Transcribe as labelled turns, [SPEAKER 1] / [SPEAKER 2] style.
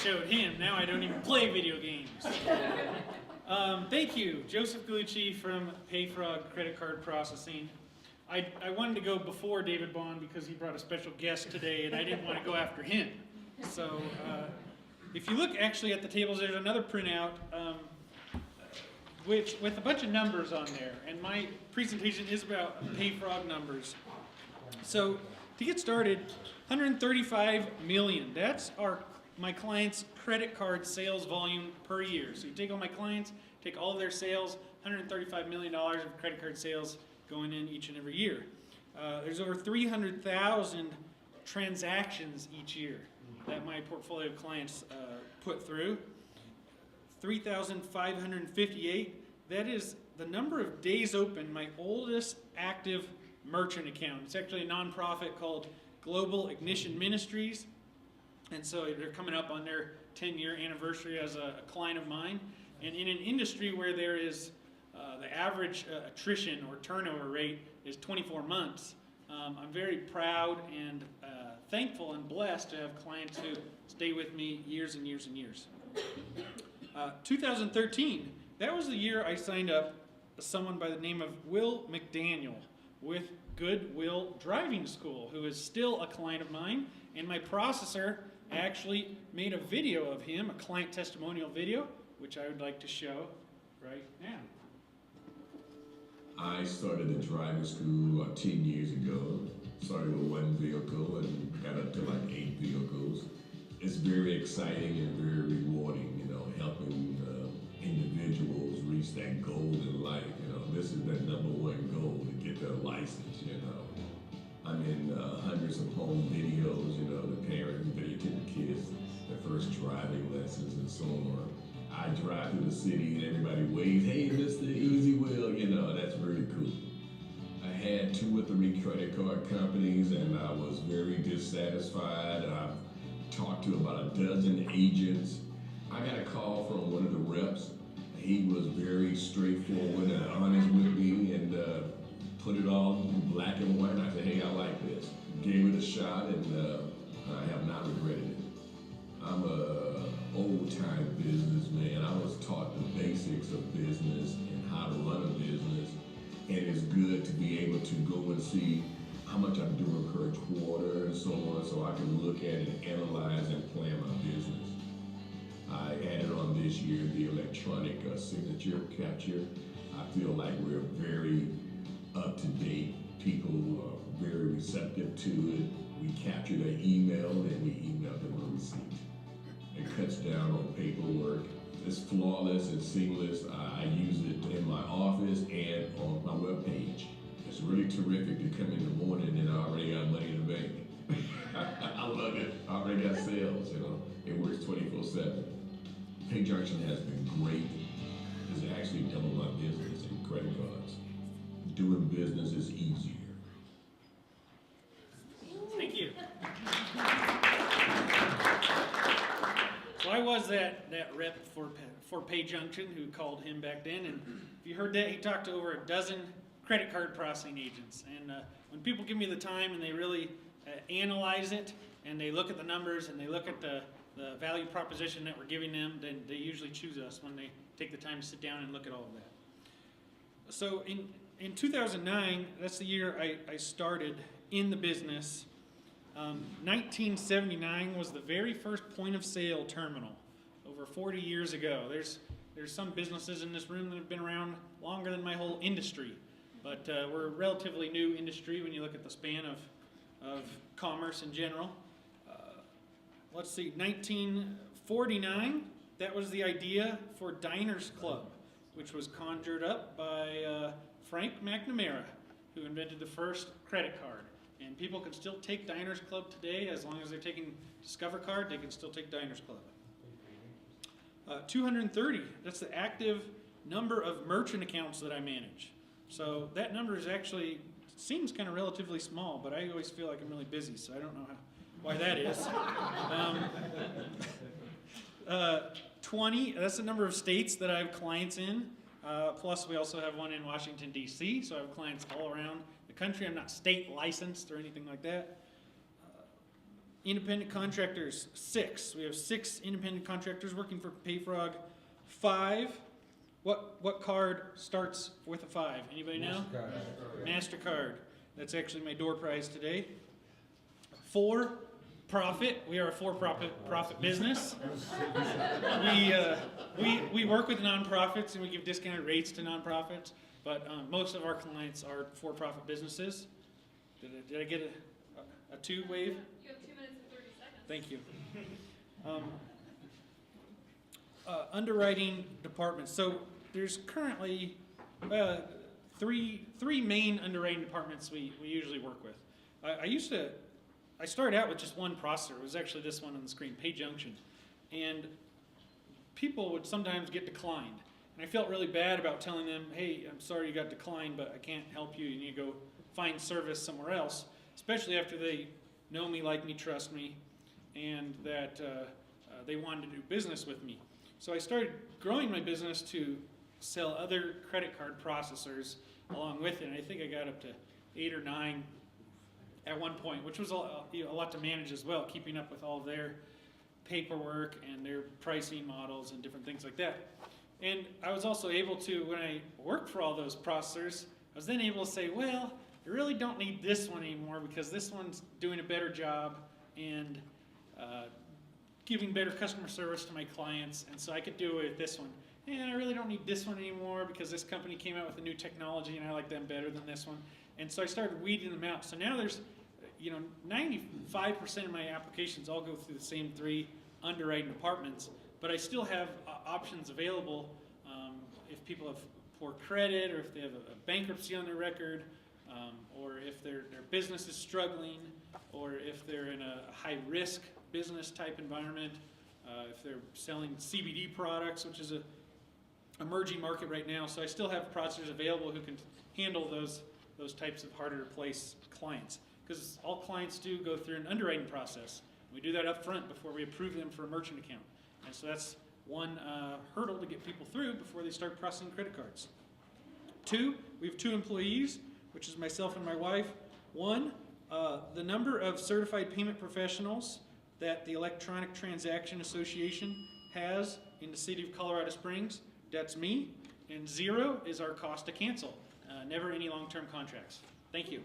[SPEAKER 1] showed him. Now I don't even play video games. Thank you, Joseph Galucci from PayFrog Credit Card Processing. I wanted to go before David Bond because he brought a special guest today, and I didn't want to go after him. So if you look actually at the tables, there's another printout which with a bunch of numbers on there, and my presentation is about PayFrog numbers. So to get started, 135 million. That's my clients' credit card sales volume per year. So you take all my clients, take all of their sales, $135 million of credit card sales going in each and every year. There's over 300,000 transactions each year that my portfolio of clients put through. 3,558. That is the number of days open my oldest active merchant account. It's actually a nonprofit called Global Ignition Ministries. And so they're coming up on their 10-year anniversary as a client of mine. And in an industry where there is the average attrition or turnover rate is 24 months, I'm very proud and thankful and blessed to have clients who stay with me years and years and years. 2013, that was the year I signed up someone by the name of Will McDaniel with Goodwill Driving School, who is still a client of mine, and my processor actually made a video of him, a client testimonial video, which I would like to show right now.
[SPEAKER 2] I started the driving school 10 years ago. Started with one vehicle and got up to like 8 vehicles. It's very exciting and very rewarding, helping individuals reach that goal in life. This is the #1 goal, to get their license, I'm in hundreds of home videos, the parents videotape the kids, their first driving lessons and so on. I drive through the city and everybody waves, "Hey, Mr. Easy Will," that's really cool. I had 2 or 3 credit card companies and I was very dissatisfied. I've talked to about a dozen agents. I got a call from one of the reps. He was very straightforward and honest with me and put it all in black and white. And I said, "Hey, I like this." Gave it a shot and I have not regretted it. I'm a old-time businessman. I was taught the basics of business and how to run a business. And it's good to be able to go and see how much I'm doing per quarter and so on, so I can look at it, analyze, and plan my business. I added on this year the electronic signature capture. I feel like we're very up to date. People are very receptive to it. We capture their email and we email them a receipt. It cuts down on paperwork. It's flawless and seamless. I use it in my office and on my webpage. It's really terrific to come in the morning and I already got money in the bank. I love it. I already got sales, It works 24/7. PayJunction has been great. It's actually doubled my business in credit cards. Doing business is easier.
[SPEAKER 1] Thank you. So I was that rep for PayJunction who called him back then, and if you heard that, he talked to over a dozen credit card processing agents. And when people give me the time and they really analyze it, and they look at the numbers and they look at the value proposition that we're giving them, then they usually choose us when they take the time to sit down and look at all of that. So in 2009, that's the year I started in the business. 1979 was the very first point of sale terminal, over 40 years ago. There's some businesses in this room that have been around longer than my whole industry, but we're a relatively new industry when you look at the span of commerce in general. Let's see, 1949, that was the idea for Diners Club, which was conjured up by Frank McNamara, who invented the first credit card. And people can still take Diners Club today. As long as they're taking Discover Card, they can still take Diners Club. 230, that's the active number of merchant accounts that I manage. So that number is actually, seems kind of relatively small, but I always feel like I'm really busy, so I don't know why that is. 20, that's the number of states that I have clients in. Plus we also have one in Washington, D.C., so I have clients all around the country. I'm not state licensed or anything like that. Independent contractors, 6. We have 6 independent contractors working for PayFrog. 5. What card starts with a 5? Anybody know? MasterCard. That's actually my door prize today. 4, profit. We are a for-profit business. We work with nonprofits and we give discounted rates to nonprofits, but most of our clients are for-profit businesses. Did I get a 2 wave?
[SPEAKER 3] You have 2 minutes and 30 seconds.
[SPEAKER 1] Thank you. Underwriting departments. So there's currently 3 main underwriting departments we usually work with. I started out with just one processor. It was actually this one on the screen, PayJunction. And people would sometimes get declined. And I felt really bad about telling them, hey, I'm sorry you got declined, but I can't help you. You need to go find service somewhere else, especially after they know me, like me, trust me, and that they wanted to do business with me. So I started growing my business to sell other credit card processors along with it. And I think I got up to 8 or 9 at one point, which was a lot to manage as well, keeping up with all of their paperwork and their pricing models and different things like that. And I was also able to, when I worked for all those processors, I was then able to say, well, I really don't need this one anymore because this one's doing a better job and giving better customer service to my clients, and so I could do it with this one. And I really don't need this one anymore because this company came out with a new technology and I like them better than this one. And so I started weeding them out. So now there's, 95% of my applications all go through the same 3 underwriting departments, but I still have options available if people have poor credit or if they have a bankruptcy on their record, or if their business is struggling, or if they're in a high-risk business type environment, if they're selling CBD products, which is a emerging market right now. So I still have processors available who can handle those types of harder to place clients, because all clients do go through an underwriting process. We do that up front before we approve them for a merchant account, and so that's one hurdle to get people through before they start processing credit cards. 2, we have 2 employees, which is myself and my wife. 1, the number of certified payment professionals that the Electronic Transaction Association has in the city of Colorado Springs, that's me. And 0 is our cost to cancel. Never any long-term contracts. Thank you.